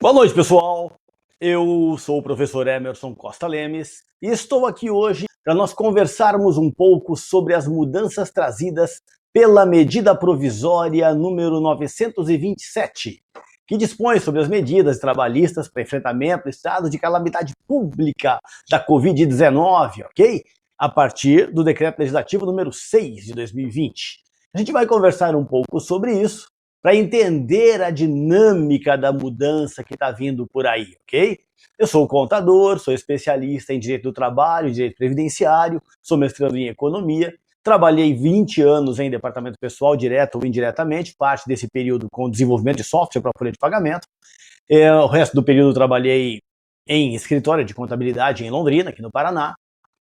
Boa noite, pessoal. Eu sou o professor Emerson Costa Lemes e estou aqui hoje para nós conversarmos um pouco sobre as mudanças trazidas pela medida provisória número 927, que dispõe sobre as medidas trabalhistas para enfrentamento do estado de calamidade pública da Covid-19, ok? A partir do decreto legislativo número 6 de 2020. A gente vai conversar um pouco sobre isso para entender a dinâmica da mudança que está vindo por aí, ok? Eu sou contador, sou especialista em direito do trabalho, direito previdenciário, sou mestrando em economia, trabalhei 20 anos em departamento pessoal, direto ou indiretamente, parte desse período com desenvolvimento de software para folha de pagamento. O resto do período trabalhei em escritório de contabilidade em Londrina, aqui no Paraná.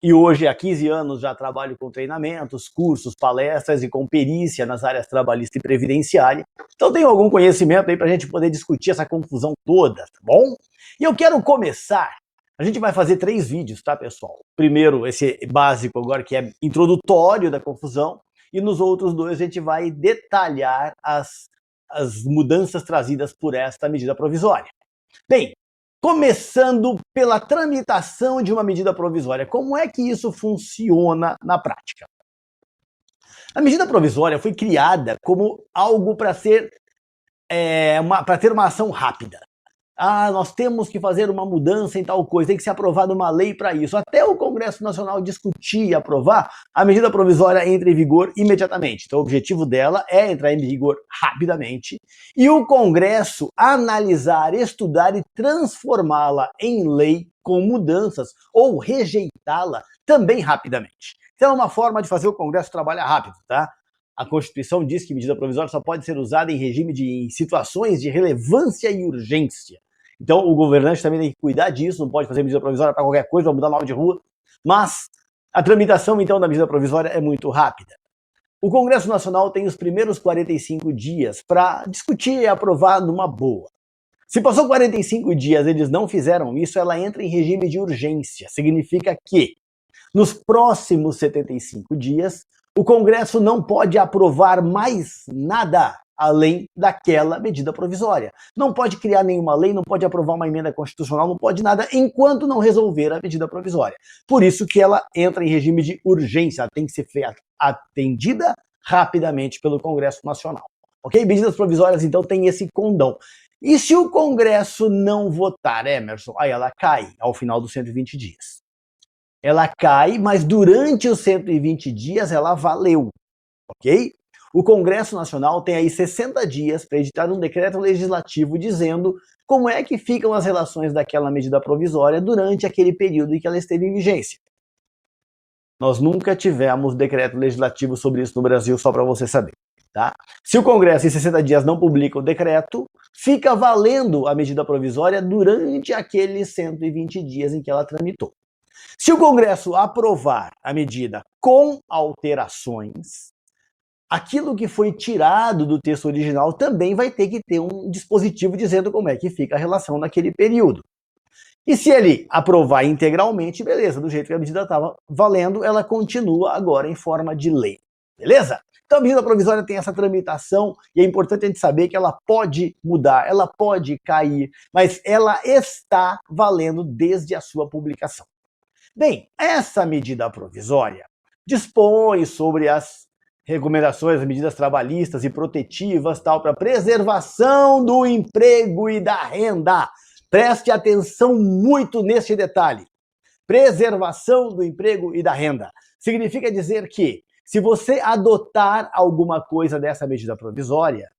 E hoje, há 15 anos, já trabalho com treinamentos, cursos, palestras e com perícia nas áreas trabalhista e previdenciária. Então tenho algum conhecimento aí para a gente poder discutir essa confusão toda, tá bom? E eu quero começar. A gente vai fazer 3 vídeos, tá, pessoal? Primeiro, esse básico agora, que é introdutório da confusão. E nos outros 2 a gente vai detalhar as mudanças trazidas por esta medida provisória. Bem, começando pela tramitação de uma medida provisória. Como é que isso funciona na prática? A medida provisória foi criada como algo para ter uma ação rápida. Nós temos que fazer uma mudança em tal coisa, tem que ser aprovada uma lei para isso. Até o Congresso Nacional discutir e aprovar, a medida provisória entra em vigor imediatamente. Então o objetivo dela é entrar em vigor rapidamente e o Congresso analisar, estudar e transformá-la em lei com mudanças ou rejeitá-la também rapidamente. Então é uma forma de fazer o Congresso trabalhar rápido, tá? A Constituição diz que medida provisória só pode ser usada em situações de relevância e urgência. Então, o governante também tem que cuidar disso, não pode fazer medida provisória para qualquer coisa, vai mudar nome de rua. Mas a tramitação, então, da medida provisória é muito rápida. O Congresso Nacional tem os primeiros 45 dias para discutir e aprovar numa boa. Se passou 45 dias e eles não fizeram isso, ela entra em regime de urgência. Significa que, nos próximos 75 dias, o Congresso não pode aprovar mais nada além daquela medida provisória. Não pode criar nenhuma lei, não pode aprovar uma emenda constitucional, não pode nada enquanto não resolver a medida provisória. Por isso que ela entra em regime de urgência, ela tem que ser atendida rapidamente pelo Congresso Nacional. Ok? Medidas provisórias, então, têm esse condão. E se o Congresso não votar, Emerson, aí ela cai ao final dos 120 dias. Ela cai, mas durante os 120 dias ela valeu, ok? O Congresso Nacional tem aí 60 dias para editar um decreto legislativo dizendo como é que ficam as relações daquela medida provisória durante aquele período em que ela esteve em vigência. Nós nunca tivemos decreto legislativo sobre isso no Brasil, só para você saber, tá? Se o Congresso em 60 dias não publica o decreto, fica valendo a medida provisória durante aqueles 120 dias em que ela tramitou. Se o Congresso aprovar a medida com alterações, aquilo que foi tirado do texto original também vai ter que ter um dispositivo dizendo como é que fica a relação naquele período. E se ele aprovar integralmente, beleza, do jeito que a medida estava valendo, ela continua agora em forma de lei. Beleza? Então a medida provisória tem essa tramitação e é importante a gente saber que ela pode mudar, ela pode cair, mas ela está valendo desde a sua publicação. Bem, essa medida provisória dispõe sobre as recomendações, as medidas trabalhistas e protetivas para preservação do emprego e da renda. Preste atenção muito neste detalhe. Preservação do emprego e da renda. Significa dizer que, se você adotar alguma coisa dessa medida provisória,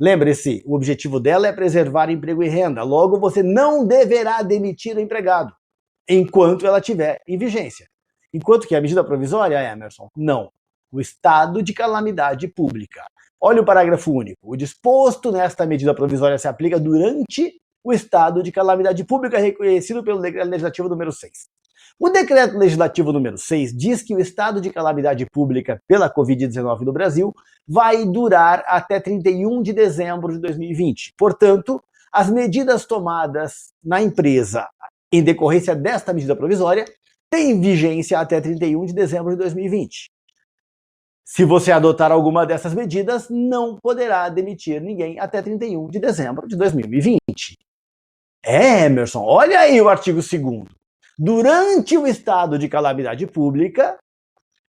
lembre-se, o objetivo dela é preservar emprego e renda. Logo, você não deverá demitir o empregado enquanto ela estiver em vigência. Enquanto que a medida provisória, Emerson, não. O estado de calamidade pública. Olha o parágrafo único. O disposto nesta medida provisória se aplica durante o estado de calamidade pública reconhecido pelo Decreto Legislativo número 6. O Decreto Legislativo número 6 diz que o estado de calamidade pública pela Covid-19 no Brasil vai durar até 31 de dezembro de 2020. Portanto, as medidas tomadas na empresa em decorrência desta medida provisória, tem vigência até 31 de dezembro de 2020. Se você adotar alguma dessas medidas, não poderá demitir ninguém até 31 de dezembro de 2020. Emerson, olha aí o artigo 2º. Durante o estado de calamidade pública,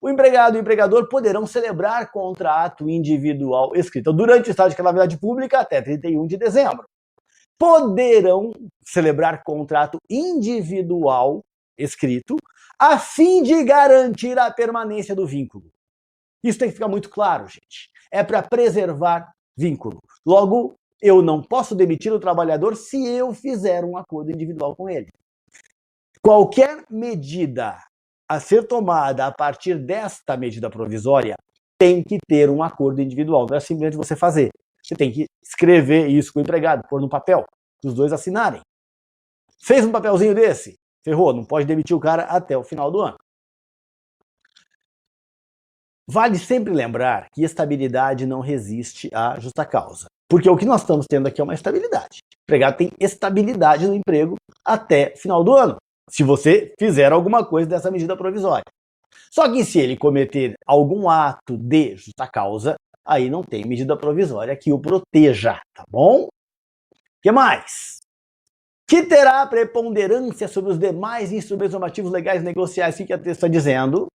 o empregado e o empregador poderão celebrar contrato individual escrito. Então, durante o estado de calamidade pública, até 31 de dezembro. Poderão celebrar contrato individual escrito a fim de garantir a permanência do vínculo. Isso tem que ficar muito claro, gente. É para preservar vínculo. Logo, eu não posso demitir o trabalhador se eu fizer um acordo individual com ele. Qualquer medida a ser tomada a partir desta medida provisória tem que ter um acordo individual. Não é simplesmente você fazer. Você tem que escrever isso com o empregado, pôr no papel, para os dois assinarem. Fez um papelzinho desse? Ferrou, não pode demitir o cara até o final do ano. Vale sempre lembrar que estabilidade não resiste à justa causa. Porque o que nós estamos tendo aqui é uma estabilidade. O empregado tem estabilidade no emprego até final do ano, se você fizer alguma coisa dessa medida provisória. Só que se ele cometer algum ato de justa causa, aí não tem medida provisória que o proteja, tá bom? O que mais? Que terá preponderância sobre os demais instrumentos normativos legais negociais. O que a texto está dizendo?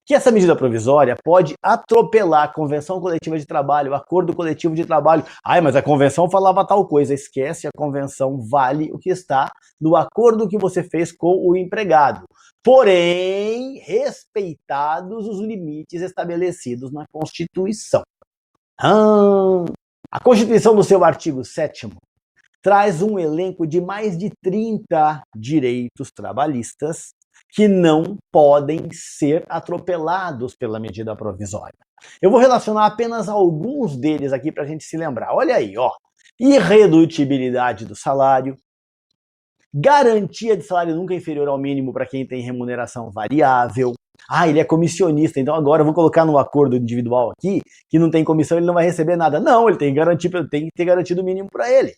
Que essa medida provisória pode atropelar a convenção coletiva de trabalho, o acordo coletivo de trabalho. Ai, mas a convenção falava tal coisa. Esquece, a convenção vale o que está no acordo que você fez com o empregado. Porém, respeitados os limites estabelecidos na Constituição. A Constituição, no seu artigo 7º, traz um elenco de mais de 30 direitos trabalhistas que não podem ser atropelados pela medida provisória. Eu vou relacionar apenas alguns deles aqui para a gente se lembrar. Olha aí, ó. Irredutibilidade do salário, garantia de salário nunca inferior ao mínimo para quem tem remuneração variável. Ele é comissionista, então agora eu vou colocar no acordo individual aqui que não tem comissão, ele não vai receber nada. Não, ele tem que ter garantido o mínimo para ele.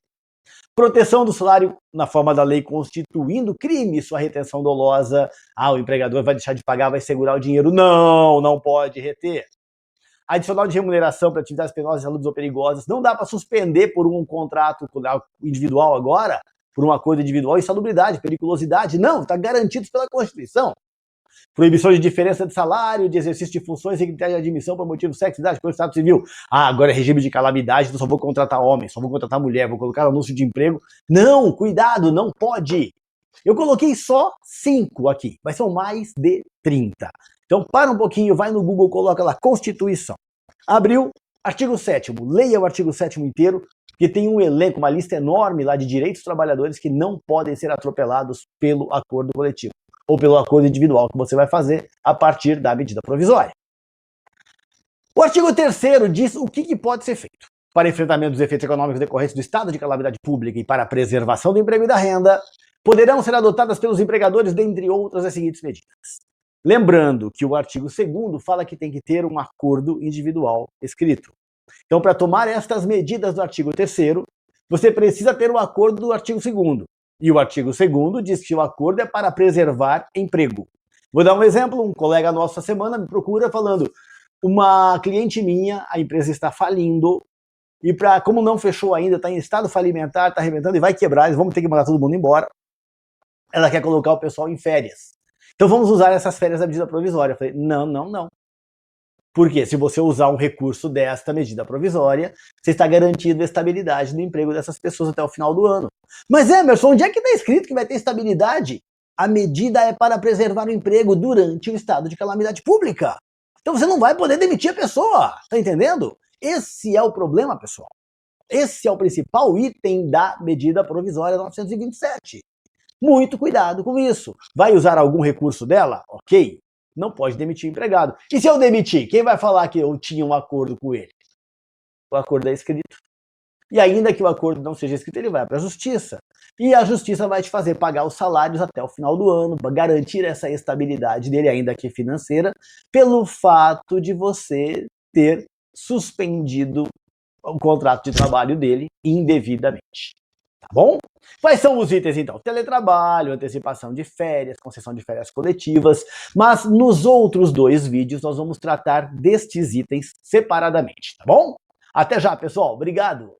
Proteção do salário na forma da lei constituindo crime sua retenção dolosa. O empregador vai deixar de pagar, vai segurar o dinheiro. Não pode reter. Adicional de remuneração para atividades penosas, saludes ou perigosas. Não dá para suspender por um contrato individual agora, por um acordo individual, insalubridade, periculosidade. Não, está garantido pela Constituição. Proibição de diferença de salário, de exercício de funções e critério de admissão por motivo de sexo, idade, cor, estado civil. Agora é regime de calamidade, então só vou contratar homem, só vou contratar mulher, vou colocar anúncio de emprego. Não, cuidado, não pode. Eu coloquei só 5 aqui, mas são mais de 30. Então para um pouquinho, vai no Google, coloca lá Constituição. Abriu, artigo 7º, leia o artigo 7º inteiro, que tem um elenco, uma lista enorme lá de direitos dos trabalhadores que não podem ser atropelados pelo acordo coletivo ou pelo acordo individual que você vai fazer a partir da medida provisória. O artigo 3º diz o que pode ser feito. Para enfrentamento dos efeitos econômicos decorrentes do estado de calamidade pública e para a preservação do emprego e da renda, poderão ser adotadas pelos empregadores, dentre outras, as seguintes medidas. Lembrando que o artigo 2º fala que tem que ter um acordo individual escrito. Então, para tomar estas medidas do artigo 3º, você precisa ter o acordo do artigo 2º. E o artigo 2º diz que o acordo é para preservar emprego. Vou dar um exemplo, um colega nosso essa semana me procura falando, uma cliente minha, a empresa está falindo, e como não fechou ainda, está em estado falimentar, está arrebentando e vai quebrar, eles vão ter que mandar todo mundo embora, ela quer colocar o pessoal em férias. Então vamos usar essas férias da medida provisória. Eu falei, não. Porque se você usar um recurso desta medida provisória, você está garantindo a estabilidade do emprego dessas pessoas até o final do ano. Mas Emerson, onde é que está escrito que vai ter estabilidade? A medida é para preservar o emprego durante o estado de calamidade pública. Então você não vai poder demitir a pessoa, tá entendendo? Esse é o problema, pessoal. Esse é o principal item da medida provisória 927. Muito cuidado com isso. Vai usar algum recurso dela? Ok. Não pode demitir o empregado. E se eu demitir, quem vai falar que eu tinha um acordo com ele? O acordo é escrito. E ainda que o acordo não seja escrito, ele vai para a justiça. E a justiça vai te fazer pagar os salários até o final do ano, para garantir essa estabilidade dele, ainda que financeira, pelo fato de você ter suspendido o contrato de trabalho dele indevidamente. Tá bom? Quais são os itens, então? Teletrabalho, antecipação de férias, concessão de férias coletivas, mas nos outros 2 vídeos nós vamos tratar destes itens separadamente, tá bom? Até já, pessoal. Obrigado!